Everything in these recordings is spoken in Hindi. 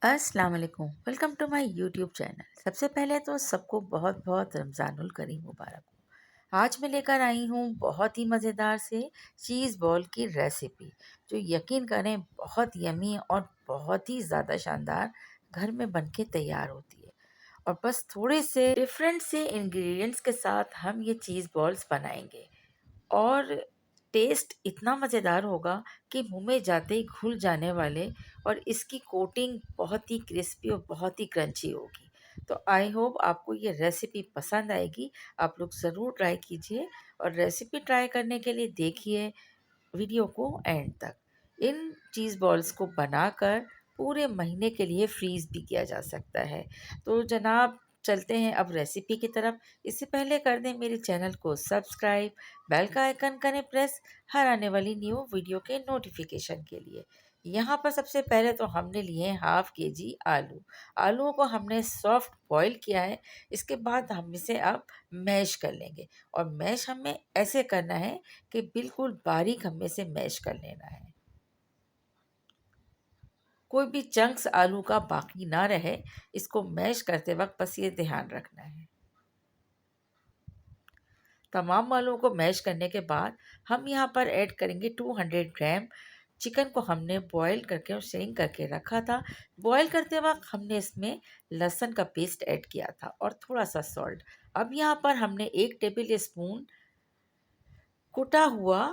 अस्सलाम वालेकुम। Welcome to my YouTube channel. सबसे पहले तो सबको बहुत बहुत रमज़ानुल करीम मुबारक हो। आज मैं लेकर आई हूँ बहुत ही मज़ेदार से चीज़ बॉल की रेसिपी, जो यकीन करें बहुत यमी और बहुत ही ज़्यादा शानदार घर में बन के तैयार होती है। और बस थोड़े से डिफरेंट से इंग्रेडिएंट्स के साथ हम ये चीज़ बॉल्स बनाएंगे और टेस्ट इतना मज़ेदार होगा कि मुंह में जाते ही घुल जाने वाले, और इसकी कोटिंग बहुत ही क्रिस्पी और बहुत ही क्रंची होगी। तो आई होप आपको ये रेसिपी पसंद आएगी। आप लोग ज़रूर ट्राई कीजिए, और रेसिपी ट्राई करने के लिए देखिए वीडियो को एंड तक। इन चीज़ बॉल्स को बनाकर पूरे महीने के लिए फ्रीज़ भी किया जा सकता है। तो जनाब, चलते हैं अब रेसिपी की तरफ। इससे पहले कर दें मेरे चैनल को सब्सक्राइब, बेल का आइकन करें प्रेस हर आने वाली न्यू वीडियो के नोटिफिकेशन के लिए। यहाँ पर सबसे पहले तो हमने लिए हैं हाफ के जी आलू। आलूओं को हमने सॉफ्ट बॉईल किया है। इसके बाद हम इसे अब मैश कर लेंगे, और मैश हमें ऐसे करना है कि बिल्कुल बारीक हमें से मैश कर लेना है। कोई भी चंक्स आलू का बाकी ना रहे, इसको मैश करते वक्त बस ये ध्यान रखना है। तमाम आलूओं को मैश करने के बाद हम यहाँ पर ऐड करेंगे 200 ग्राम चिकन को हमने बॉईल करके और स्ट्रेन करके रखा था। बॉईल करते वक्त हमने इसमें लहसुन का पेस्ट ऐड किया था और थोड़ा सा सॉल्ट। अब यहाँ पर हमने 1 टेबल स्पून कुटा हुआ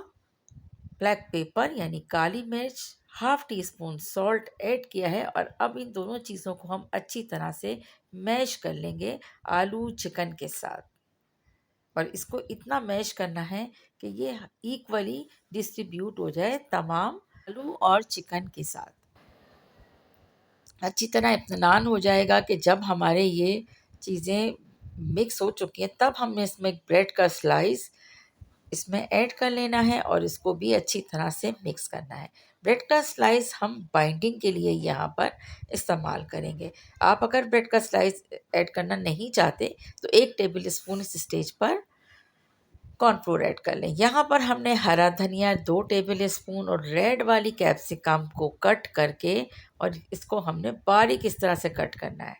ब्लैक पेपर यानी काली मिर्च, half tea spoon salt add किया है, और अब इन दोनों चीज़ों को हम अच्छी तरह से मैश कर लेंगे आलू चिकन के साथ। और इसको इतना मैश करना है कि ये इक्वली डिस्ट्रीब्यूट हो जाए तमाम आलू और चिकन के साथ। अच्छी तरह इत्मीनान हो जाएगा कि जब हमारे ये चीज़ें मिक्स हो चुकी हैं, तब हमने इसमें ब्रेड का स्लाइस इसमें ऐड कर लेना है और इसको भी अच्छी तरह से मिक्स करना है। ब्रेड का स्लाइस हम बाइंडिंग के लिए यहाँ पर इस्तेमाल करेंगे। आप अगर ब्रेड का स्लाइस ऐड करना नहीं चाहते तो 1 टेबल स्पून इस स्टेज पर कॉर्नफ्लोर ऐड कर लें। यहाँ पर हमने हरा धनिया 2 टेबल स्पून और रेड वाली कैप्सिकम को कट करके, और इसको हमने बारीक इस तरह से कट करना है।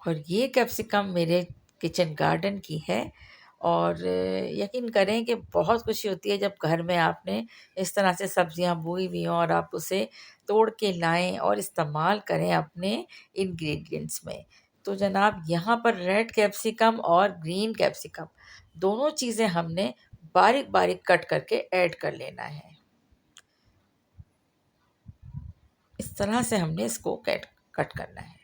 और ये कैप्सिकम मेरे किचन गार्डन की है। और यकीन करें कि बहुत खुशी होती है जब घर में आपने इस तरह से सब्जियां बोई हुई हों और आप उसे तोड़ के लाएं और इस्तेमाल करें अपने इंग्रेडिएंट्स में। तो जनाब, यहाँ पर रेड कैप्सिकम और ग्रीन कैप्सिकम दोनों चीज़ें हमने बारीक बारीक कट करके ऐड कर लेना है। इस तरह से हमने इसको कट कट करना है।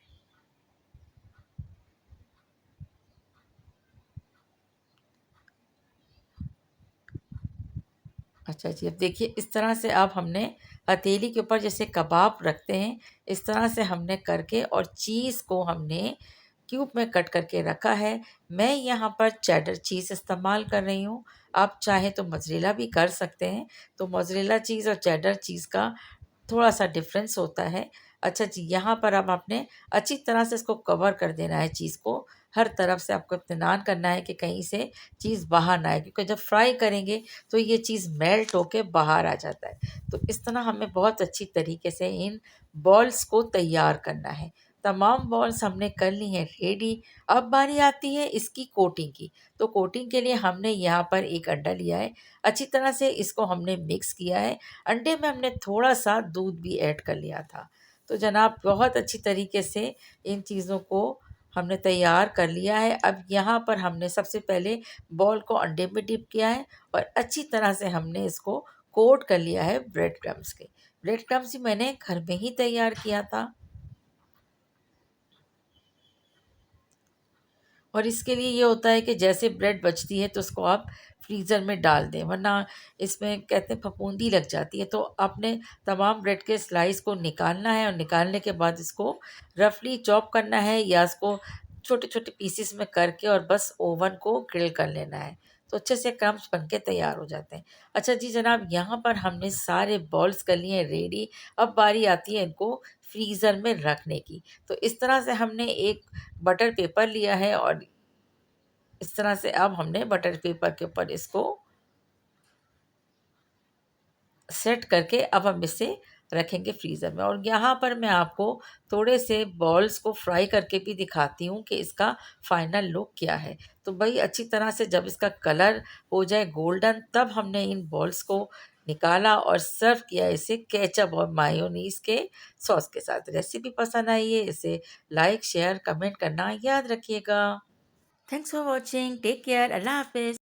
अच्छा जी, अब देखिए इस तरह से अब हमने हथेली के ऊपर जैसे कबाब रखते हैं, इस तरह से हमने करके, और चीज़ को हमने क्यूब में कट करके रखा है। मैं यहाँ पर चेडर चीज़ इस्तेमाल कर रही हूँ। आप चाहें तो मोज़रेला भी कर सकते हैं। तो मोज़रेला चीज़ और चेडर चीज़ का थोड़ा-सा डिफ़रेंस होता है। अच्छा जी, यहाँ पर अब आपने अच्छी तरह से इसको कवर कर देना है चीज़ को। हर तरफ से आपको इत्मीनान करना है कि कहीं से चीज़ बाहर ना आए, क्योंकि जब फ्राई करेंगे तो ये चीज़ मेल्ट होके बाहर आ जाता है। तो इस तरह हमें बहुत अच्छी तरीके से इन बॉल्स को तैयार करना है। तमाम बॉल्स हमने कर ली हैं रेडी। अब बारी आती है इसकी कोटिंग की। तो कोटिंग के लिए हमने यहाँ पर एक अंडा लिया है। अच्छी तरह से इसको हमने मिक्स किया है। अंडे में हमने थोड़ा-सा दूध भी ऐड कर लिया था। तो जनाब, बहुत अच्छी तरीके से इन चीज़ों को हमने तैयार कर लिया है। अब यहाँ पर हमने सबसे पहले बॉल को अंडे में डिप किया है, और अच्छी तरह से हमने इसको कोट कर लिया है ब्रेड क्रम्स के। ब्रेड क्रम्स भी मैंने घर में ही तैयार किया था। और इसके लिए ये होता है कि जैसे ब्रेड बचती है तो उसको आप फ्रीज़र में डाल दें, वरना इसमें कहते हैं फफूंदी लग जाती है। तो आपने तमाम ब्रेड के स्लाइस को निकालना है, और निकालने के बाद इसको रफली चॉप करना है, या इसको छोटे छोटे पीसेस में करके और बस ओवन को ग्रिल कर लेना है। तो अच्छे से क्रम्स बन के तैयार हो जाते हैं। अच्छा जी जनाब, यहाँ पर हमने सारे बॉल्स कर लिए हैं रेडी। अब बारी आती है इनको फ्रीज़र में रखने की। तो इस तरह से हमने एक बटर पेपर लिया है, और इस तरह से अब हमने बटर पेपर के ऊपर इसको सेट करके अब हम इसे रखेंगे फ्रीज़र में। और यहाँ पर मैं आपको थोड़े से बॉल्स को फ्राई करके भी दिखाती हूँ कि इसका फाइनल लुक क्या है। तो भाई अच्छी तरह से जब इसका कलर हो जाए गोल्डन, तब हमने इन बॉल्स को निकाला और सर्व किया इसे केचप और मायोनीज़ के सॉस के साथ। रेसिपी पसंद आई है इसे लाइक, शेयर, कमेंट करना याद रखिएगा। Thanks for watching. Take care. अल्लाह हाफ़िज़।